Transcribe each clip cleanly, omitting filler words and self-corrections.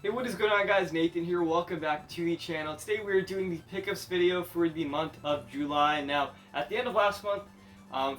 Hey, what is going on, guys? Nathan here. Welcome back to the channel. Today we are doing the pickups video for the month of July. Now, at the end of last month,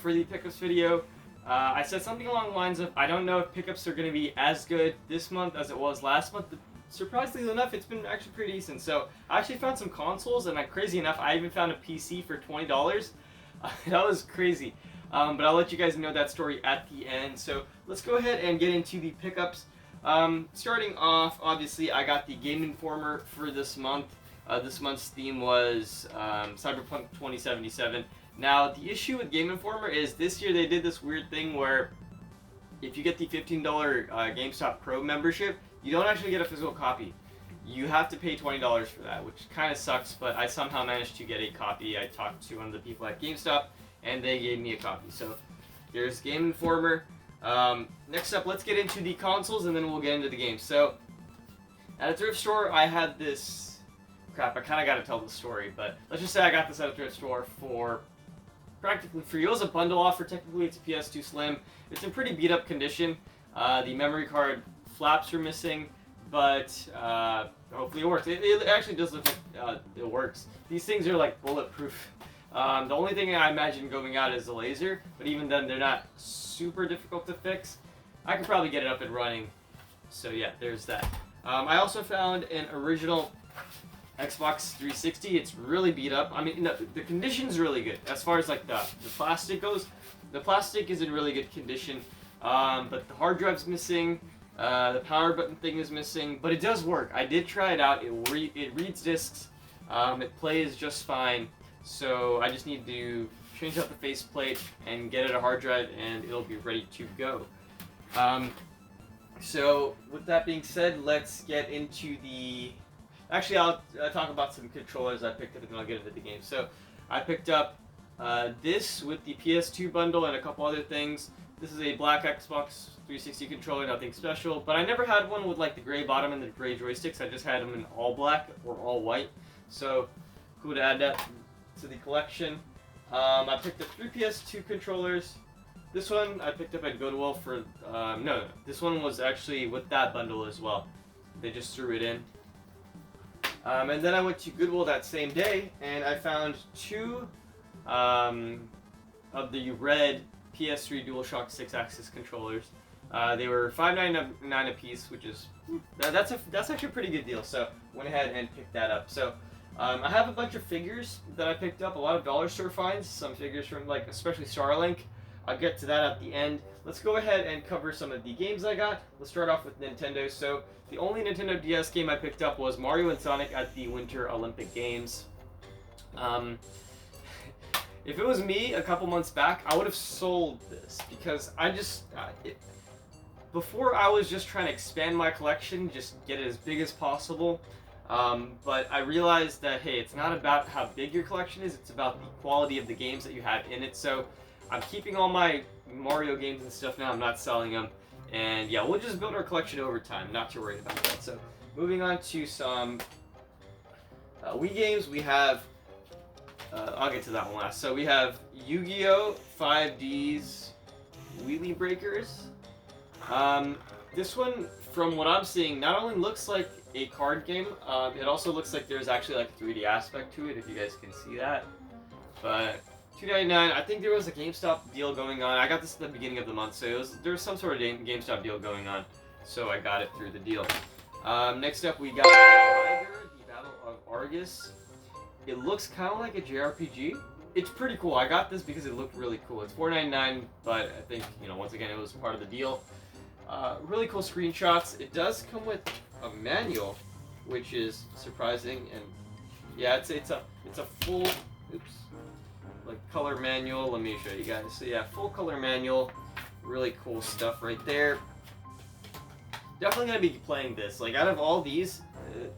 for the pickups video, I said something along the lines of, I don't know if pickups are going to be as good this month as it was last month. But surprisingly enough, it's been actually pretty decent. So, I actually found some consoles, and crazy enough, I even found a PC for $20. That was crazy. But I'll let you guys know that story at the end. So, let's go ahead and get into the pickups. Starting off, obviously, I got the Game Informer for this month. This month's theme was Cyberpunk 2077. Now, the issue with Game Informer is this year they did this weird thing where if you get the $15 GameStop Pro membership, you don't actually get a physical copy. You have to pay $20 for that, which kind of sucks, but I somehow managed to get a copy. I talked to one of the people at GameStop, and they gave me a copy. So, there's Game Informer. Next up, let's get into the consoles, and then we'll get into the games. So, at a thrift store, I had this... Crap, I kind of got to tell the story, but let's just say I got this at a thrift store for practically free. It was a bundle offer. Technically, it's a PS2 Slim. It's in pretty beat-up condition. The memory card flaps are missing, but hopefully it works. It actually does look like it works. These things are like bulletproof. The only thing I imagine going out is the laser, but even then, they're not super difficult to fix. I could probably get it up and running. So yeah, there's that. I also found an original Xbox 360. It's really beat up. I mean, the condition's really good. As far as like the plastic goes, the plastic is in really good condition. But the hard drive's missing. The power button thing is missing, but it does work. I did try it out. It reads discs. It plays just fine. So I just need to change out the faceplate and get it a hard drive, and it'll be ready to go. So with that being said, let's get into the... Actually, I'll talk about some controllers I picked up, and then I'll get into the game. So I picked up this with the PS2 bundle and a couple other things. This is a black Xbox 360 controller, nothing special. But I never had one with like the gray bottom and the gray joysticks. I just had them in all black or all white. So cool to add that to the collection. I picked up 3 PS2 controllers. This one I picked up at Goodwill for, no, this one was actually with that bundle as well. They just threw it in. And then I went to Goodwill that same day, and I found 2 of the red PS3 DualShock 6-axis controllers. They were $5.99 a piece, which is, that's actually a pretty good deal, so went ahead and picked that up. So, I have a bunch of figures that I picked up, a lot of dollar store finds, some figures from, like, especially Starlink. I'll get to that at the end. Let's go ahead and cover some of the games I got. Let's start off with Nintendo. So, the only Nintendo DS game I picked up was Mario and Sonic at the Winter Olympic Games. If it was me a couple months back, I would have sold this, because I just... before, I was just trying to expand my collection, just get it as big as possible. But I realized that, hey, it's not about how big your collection is, it's about the quality of the games that you have in it. So I'm keeping all my Mario games and stuff now, I'm not selling them. And yeah, we'll just build our collection over time, not too worried about that. So moving on to some Wii games, we have, I'll get to that one last. So we have Yu-Gi-Oh! 5D's Wheelie Breakers. This one, from what I'm seeing, not only looks like a card game, it also looks like there's actually like a 3D aspect to it, if you guys can see that. But $2.99, I think there was a GameStop deal going on. I got this at the beginning of the month, so there was some sort of GameStop deal going on, so I got it through the deal. Next up, we got Tiger, the Battle of Argus. It looks kind of like a JRPG. It's pretty cool. I got this because it looked really cool. It's $4.99, but I think, you know, once again, it was part of the deal. Really cool screenshots. It does come with a manual, which is surprising, and yeah, it's a full, like color manual. Let me show you guys. So yeah, full color manual. Really cool stuff right there. Definitely gonna be playing this. Like, out of all these,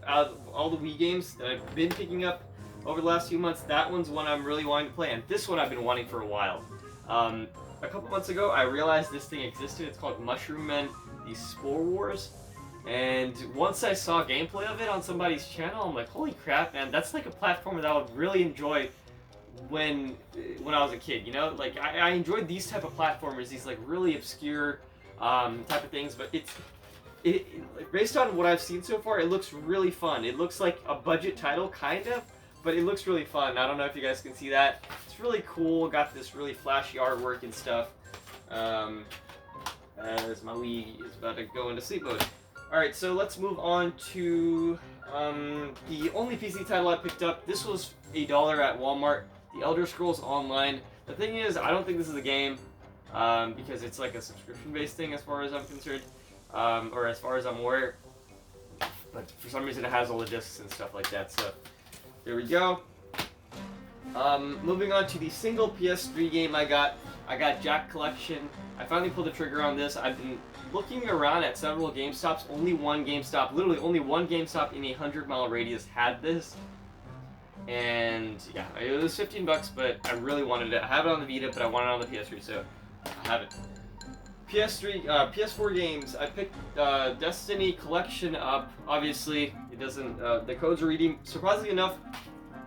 out of all the Wii games that I've been picking up over the last few months, that one's one I'm really wanting to play, and this one I've been wanting for a while. A couple months ago, I realized this thing existed. It's called Mushroom Men, the Spore Wars. And once I saw gameplay of it on somebody's channel, I'm like, holy crap, man, that's like a platformer that I would really enjoy when I was a kid, you know? Like, I enjoyed these type of platformers, these like really obscure type of things, but based on what I've seen so far, it looks really fun. It looks like a budget title, kind of, but it looks really fun. I don't know if you guys can see that. It's really cool. Got this really flashy artwork and stuff. As my Wii is about to go into sleep mode. Alright, so let's move on to the only PC title I picked up. This was $1 at Walmart. The Elder Scrolls Online. The thing is, I don't think this is a game because it's like a subscription-based thing as far as I'm concerned, or as far as I'm aware. But for some reason, it has all the discs and stuff like that. So there we go. Moving on to the single PS3 game I got Jack Collection. I finally pulled the trigger on this. I've been looking around at several GameStops. Only one GameStop, literally only one GameStop in a 100-mile radius had this. And yeah, it was $15, but I really wanted it. I have it on the Vita, but I want it on the PS3, so I have it. PS4 games. I picked Destiny Collection up. Obviously, it doesn't. The codes are redeemed. Surprisingly enough,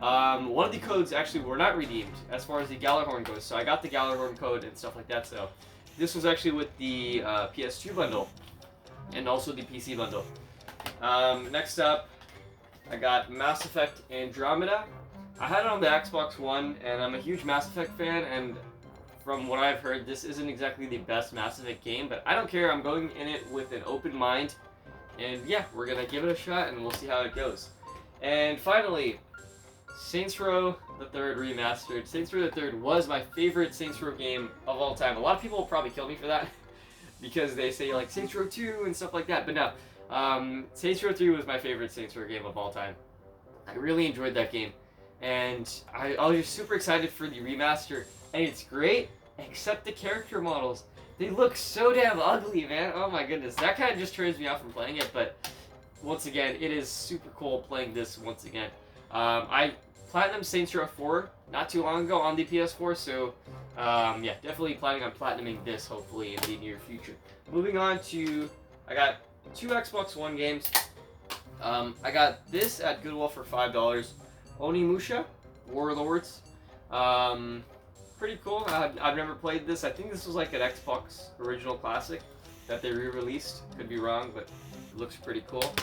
one of the codes actually were not redeemed as far as the Galahorn goes. So I got the Galahorn code and stuff like that. So this was actually with the PS2 bundle and also the PC bundle. Next up, I got Mass Effect Andromeda. I had it on the Xbox One, and I'm a huge Mass Effect fan, and from what I've heard, this isn't exactly the best Mass Effect game, but I don't care. I'm going in it with an open mind, and yeah, we're going to give it a shot, and we'll see how it goes. And finally, Saints Row the Third Remastered. Saints Row the Third was my favorite Saints Row game of all time. A lot of people will probably kill me for that, because they say, like, Saints Row 2 and stuff like that, but no. Saints Row 3 was my favorite Saints Row game of all time. I really enjoyed that game, and I was just super excited for the remaster, and it's great, except the character models. They look so damn ugly, man. Oh my goodness. That kind of just turns me off from playing it, but once again, it is super cool playing this once again. I Platinum Saints Row 4 not too long ago on the PS4, so yeah, definitely planning on platinuming this hopefully in the near future. Moving on to, I got 2 Xbox One games. I got this at Goodwill for $5. Onimusha Warlords. Pretty cool. I've never played this. I think this was like an Xbox original classic that they re-released. Could be wrong, but it looks pretty cool.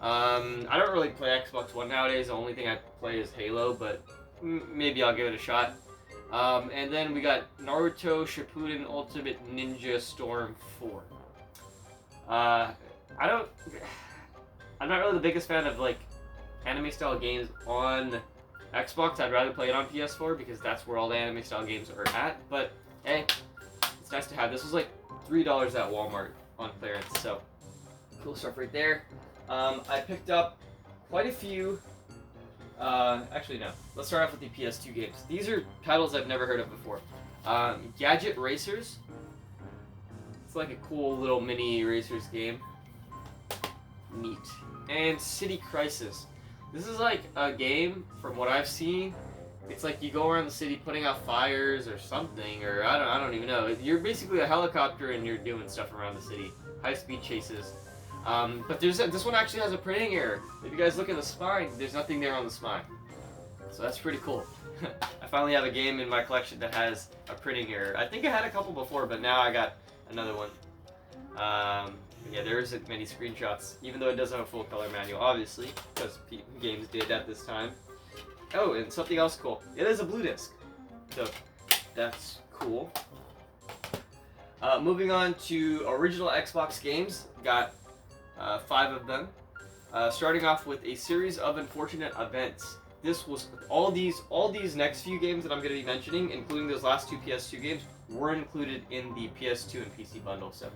I don't really play Xbox One nowadays. The only thing I play is Halo, but maybe I'll give it a shot. And then we got Naruto Shippuden Ultimate Ninja Storm 4. I'm not really the biggest fan of like anime style games on Xbox. I'd rather play it on PS4 because that's where all the anime style games are at. But hey, it's nice to have. This was like $3 at Walmart on clearance, so cool stuff right there. I picked up quite a few. Actually, no. Let's start off with the PS2 games. These are titles I've never heard of before. Gadget Racers. It's like a cool little mini racers game. Neat. And City Crisis. This is like a game, from what I've seen, it's like you go around the city putting out fires or something, or I don't even know. You're basically a helicopter and you're doing stuff around the city. High-speed chases. But this one actually has a printing error. If you guys look at the spine, there's nothing there on the spine. So that's pretty cool. I finally have a game in my collection that has a printing error. I think I had a couple before, but now I got another one. Yeah, there isn't many screenshots, even though it doesn't have a full color manual, obviously, because games did at this time. Oh, and something else cool. It is a blue disc, so that's cool. Moving on to original Xbox games, got 5 of them. Starting off with A Series of Unfortunate Events. This was all these next few games that I'm going to be mentioning, including those last 2 PS2 games, were included in the PS2 and PC bundle. So,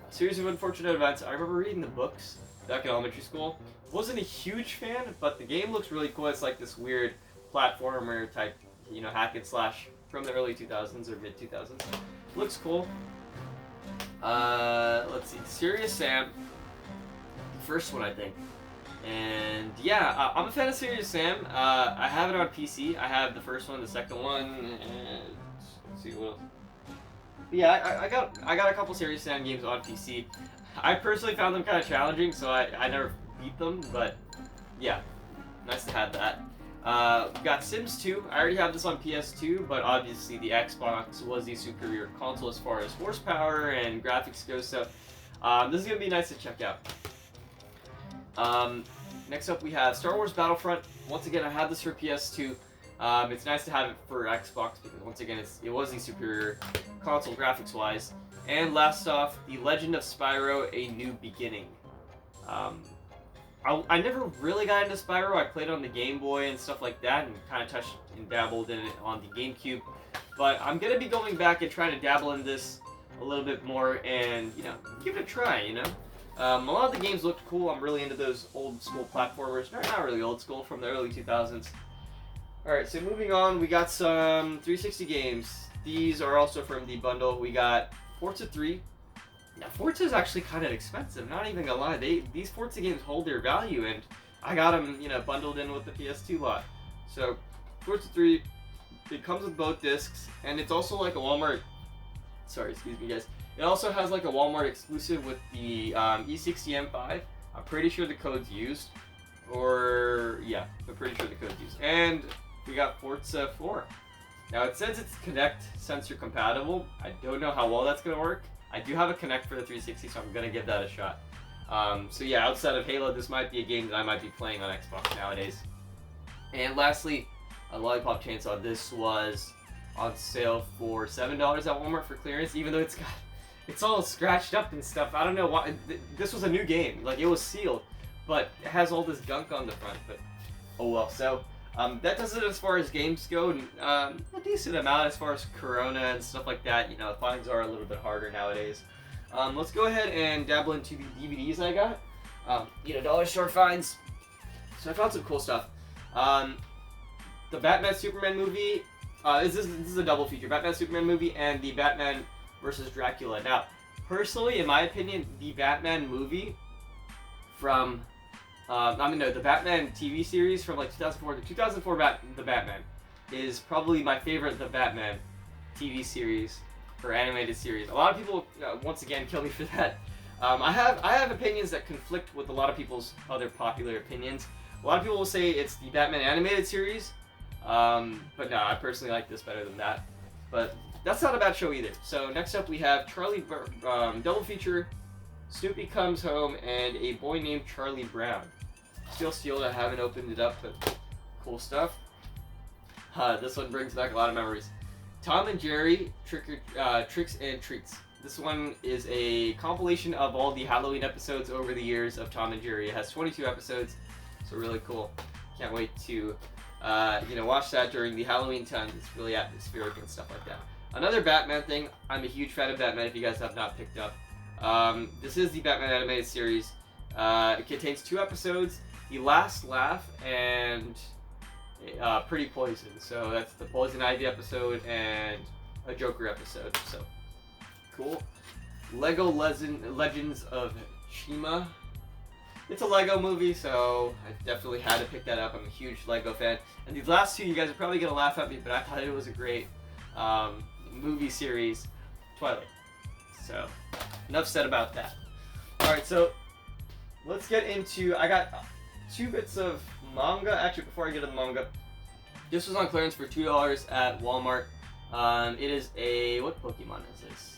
A Series of Unfortunate Events. I remember reading the books back in elementary school. Wasn't a huge fan, but the game looks really cool. It's like this weird platformer type, you know, hack and slash from the early 2000s or mid 2000s. Looks cool. Let's see, Serious Sam. The first one, I think. And yeah, I'm a fan of Serious Sam. I have it on PC. I have the first one, the second one, and let's see what else. But yeah, I got a couple Serious Sam games on PC. I personally found them kind of challenging, so I never beat them. But yeah, nice to have that. We got Sims 2. I already have this on PS2, but obviously the Xbox was the superior console as far as horsepower and graphics go. So This is gonna be nice to check out. Next up we have Star Wars Battlefront. Once again, I have this for PS2. It's nice to have it for Xbox because once again, it was the superior console graphics-wise. And last off, The Legend of Spyro: A New Beginning. I never really got into Spyro. I played it on the Game Boy and stuff like that, and kind of touched and dabbled in it on the GameCube. But I'm gonna be going back and trying to dabble in this a little bit more, and give it a try. A lot of the games looked cool. I'm really into those old school platformers. Not really old school, from the early 2000s. Alright, so moving on, we got some 360 games. These are also from the bundle. We got Forza 3. Now, Forza is actually kind of expensive, not even gonna lie. These Forza games hold their value, and I got them, bundled in with the PS2 lot. So, Forza 3, it comes with both discs, and it's also like a Walmart. Sorry, excuse me, guys. It also has like a Walmart exclusive with the E60M5. I'm pretty sure the code's used. Yeah, I'm pretty sure the code's used. And we got Forza 4. Now it says it's Kinect sensor compatible. I don't know how well that's going to work. I do have a Kinect for the 360, so I'm going to give that a shot. So yeah, outside of Halo, this might be a game that I might be playing on Xbox nowadays. And lastly, a Lollipop Chainsaw. This was on sale for $7 at Walmart for clearance, even though it's all scratched up and stuff. I don't know why. This was a new game. Like, it was sealed, but it has all this gunk on the front. But oh well. So that does it as far as games go. A decent amount as far as Corona and stuff like that. Fines are a little bit harder nowadays. Let's go ahead and dabble into the DVDs I got. Dollar store finds. So I found some cool stuff. The Batman Superman movie. This is a double feature. Batman Superman movie and the Batman versus Dracula. Now, personally, in my opinion, the Batman movie from the Batman TV series from like 2004. The 2004 The Batman is probably my favorite The Batman TV series or animated series. A lot of people, once again, kill me for that. I have opinions that conflict with a lot of people's other popular opinions. A lot of people will say it's the Batman animated series, but no, I personally like this better than that. But that's not a bad show either. So next up we have double feature, Snoopy Comes Home, and A Boy Named Charlie Brown. Still sealed, I haven't opened it up, but cool stuff. This one brings back a lot of memories. Tom and Jerry, Tricks and Treats. This one is a compilation of all the Halloween episodes over the years of Tom and Jerry. It has 22 episodes, so really cool. Can't wait to watch that during the Halloween time. It's really atmospheric and stuff like that. Another Batman thing. I'm a huge fan of Batman, if you guys have not picked up. This is the Batman animated series. It contains 2 episodes, The Last Laugh and Pretty Poison. So that's the Poison Ivy episode and a Joker episode. So cool. Lego Legends of Shima. It's a Lego movie, so I definitely had to pick that up. I'm a huge Lego fan. And these last 2, you guys are probably going to laugh at me, but I thought it was a great movie series, Twilight. So, enough said about that. Alright, so let's get into, I got 2 bits of manga. Actually, before I get to the manga, this was on clearance for $2 at Walmart. It is a, what Pokemon is this?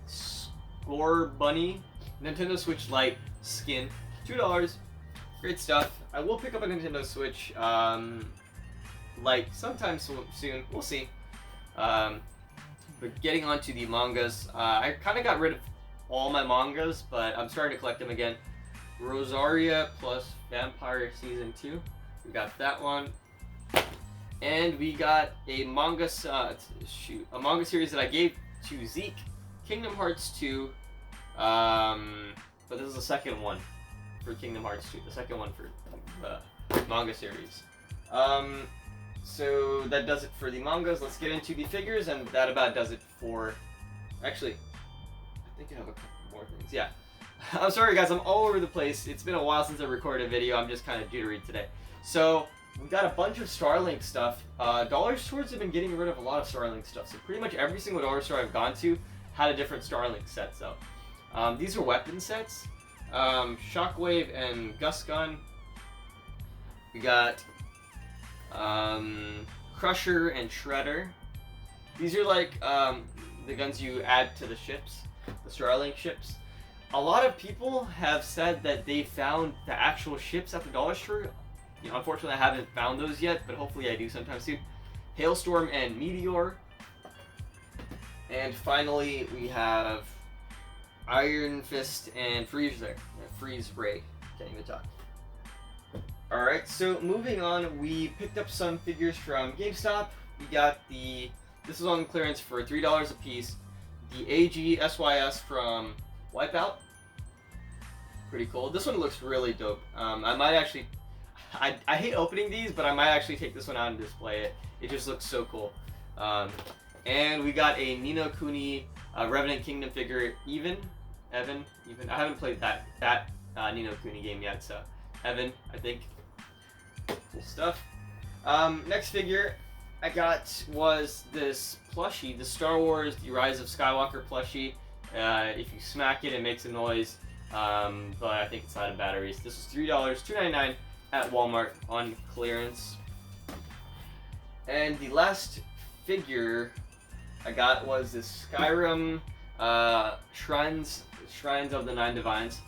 Score Bunny, Nintendo Switch Lite skin, $2. Great stuff. I will pick up a Nintendo Switch Lite sometime soon. We'll see. But getting on to the mangas, I kind of got rid of all my mangas, but I'm starting to collect them again. Rosaria plus Vampire Season 2. We got that one. And we got a manga series that I gave to Zeke, Kingdom Hearts 2. But this is the second one for Kingdom Hearts 2. The second one for the manga series. So that does it for the mangas. Let's get into the figures, and that about does it for... Actually, I think I have a couple more things. Yeah. I'm sorry, guys. I'm all over the place. It's been a while since I recorded a video. I'm just kind of jittery today. So we got a bunch of Starlink stuff. Dollar stores have been getting rid of a lot of Starlink stuff. So pretty much every single dollar store I've gone to had a different Starlink set. So these are weapon sets. Shockwave and Gust Gun. We got Crusher and Shredder. These are like the guns you add to the ships. the Starlink ships. A lot of people have said that they found the actual ships at the dollar store. Unfortunately, I haven't found those yet, but hopefully I do sometime soon. Hailstorm and Meteor. And finally, we have Iron Fist and Freeze Ray. Can't even talk. Alright, so moving on, we picked up some figures from GameStop. We got this was on clearance for $3 a piece. The AG SYS from Wipeout. Pretty cool. This one looks really dope. I might actually, I hate opening these, but I might actually take this one out and display it. It just looks so cool. And we got a Ni no Kuni Revenant Kingdom figure, Evan. I haven't played that Ni no Kuni game yet, so Evan, I think. Cool stuff. Next figure I got was this plushie, the Star Wars The Rise of Skywalker plushie. If you smack it, it makes a noise, but I think it's out of batteries. This was $3, $2.99 at Walmart on clearance. And the last figure I got was this Skyrim Shrines of the Nine Divines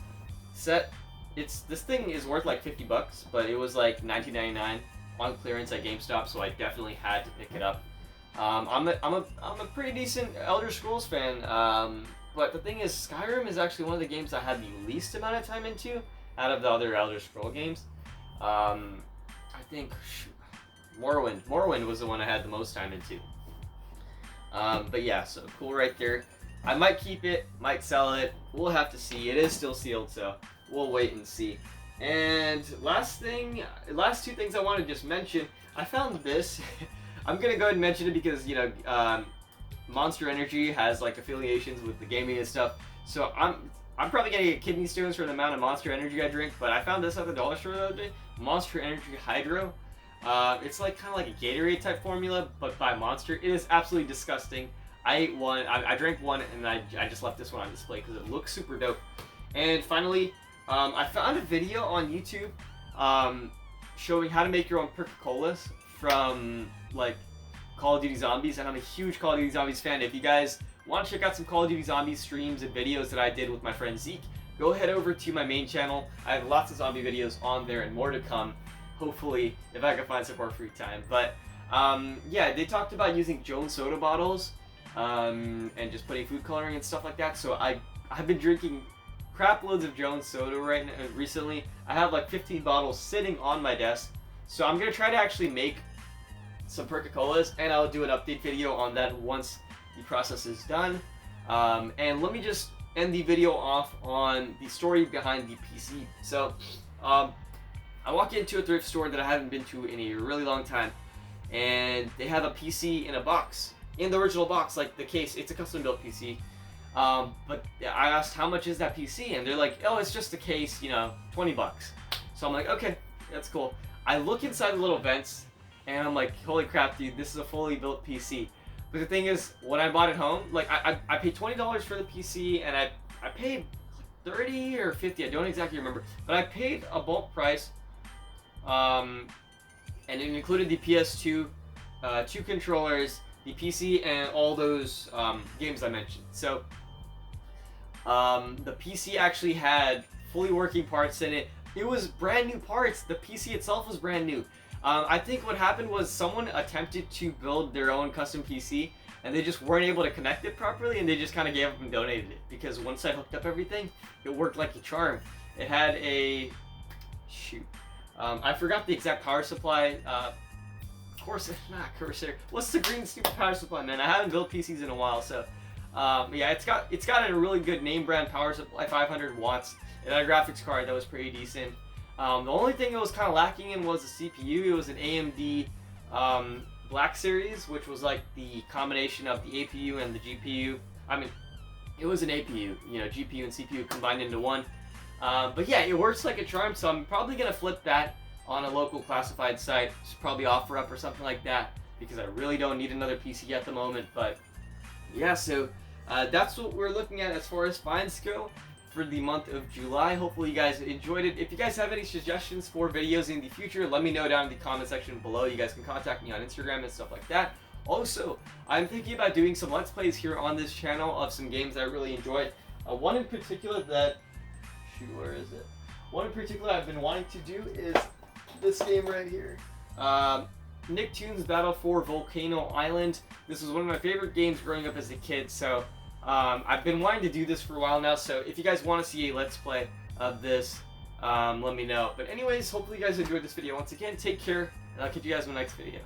set. This thing is worth like $50, but it was like $19.99 on clearance at GameStop, so I definitely had to pick it up. I'm a pretty decent Elder Scrolls fan, but the thing is, Skyrim is actually one of the games I had the least amount of time into out of the other Elder Scroll games. I think Morrowind was the one I had the most time into. But yeah, so cool right there. I might keep it, might sell it. We'll have to see. It is still sealed, so we'll wait and see. And last two things I want to just mention. I found this. I'm gonna go ahead and mention it because Monster Energy has like affiliations with the gaming and stuff. So I'm probably gonna get kidney stones for the amount of Monster Energy I drink. But I found this at the dollar store the other day. Monster Energy Hydro. It's like kind of like a Gatorade type formula, but by Monster. It is absolutely disgusting. I ate one. I drank one, and I just left this one on display because it looks super dope. And finally, I found a video on YouTube showing how to make your own Coca-Colas from like Call of Duty Zombies, and I'm a huge Call of Duty Zombies fan. If you guys want to check out some Call of Duty Zombies streams and videos that I did with my friend Zeke, go head over to my main channel. I have lots of zombie videos on there and more to come. Hopefully, if I can find some more free time. But yeah, they talked about using Jones soda bottles and just putting food coloring and stuff like that. So I've been drinking crap loads of Jones soda recently. I have like 15 bottles sitting on my desk. So I'm gonna try to actually make some Coca-Colas, and I'll do an update video on that once the process is done. And let me just end the video off on the story behind the PC. So I walk into a thrift store that I haven't been to in a really long time, and they have a PC in a box, in the original box, like the case. It's a custom built PC. But I asked how much is that PC, and they're like, oh, it's just a case, $20. So I'm like, okay, that's cool. I look inside the little vents, and I'm like, holy crap, dude, this is a fully built PC. But the thing is, when I bought it home, like I paid $20 for the PC, and I paid 30 or 50, I don't exactly remember, but I paid a bulk price, and it included the PS2, 2 controllers, the PC, and all those games I mentioned. So the PC actually had fully working parts in it. It was brand new parts. The PC itself was brand new. I think what happened was someone attempted to build their own custom PC, and they just weren't able to connect it properly, and they just kind of gave up and donated it. Because once I hooked up everything, it worked like a charm. It had a... I forgot the exact power supply. Corsair, not Corsair. What's the green stupid power supply, man? I haven't built PCs in a while, so... yeah, it's got a really good name brand power supply, 500 watts. It had a graphics card that was pretty decent. The only thing it was kind of lacking in was the CPU. It was an AMD Black Series, which was like the combination of the APU and the GPU. I mean, it was an APU, GPU and CPU combined into one. But yeah, it works like a charm, so I'm probably going to flip that on a local classified site. Just probably OfferUp or something like that, because I really don't need another PC at the moment. But yeah, so that's what we're looking at as far as finds go for the month of July. Hopefully you guys enjoyed it. If you guys have any suggestions for videos in the future, let me know down in the comment section below. You guys can contact me on Instagram and stuff like that, Also, I'm thinking about doing some Let's Plays here on this channel of some games that I really enjoy. One in particular that... Shoot, where is it? One in particular I've been wanting to do is this game right here. Nicktoons Battle for Volcano Island. This was one of my favorite games growing up as a kid, so I've been wanting to do this for a while now, so if you guys want to see a Let's Play of this, let me know. But anyways, hopefully you guys enjoyed this video. Once again, take care, and I'll catch you guys in the next video.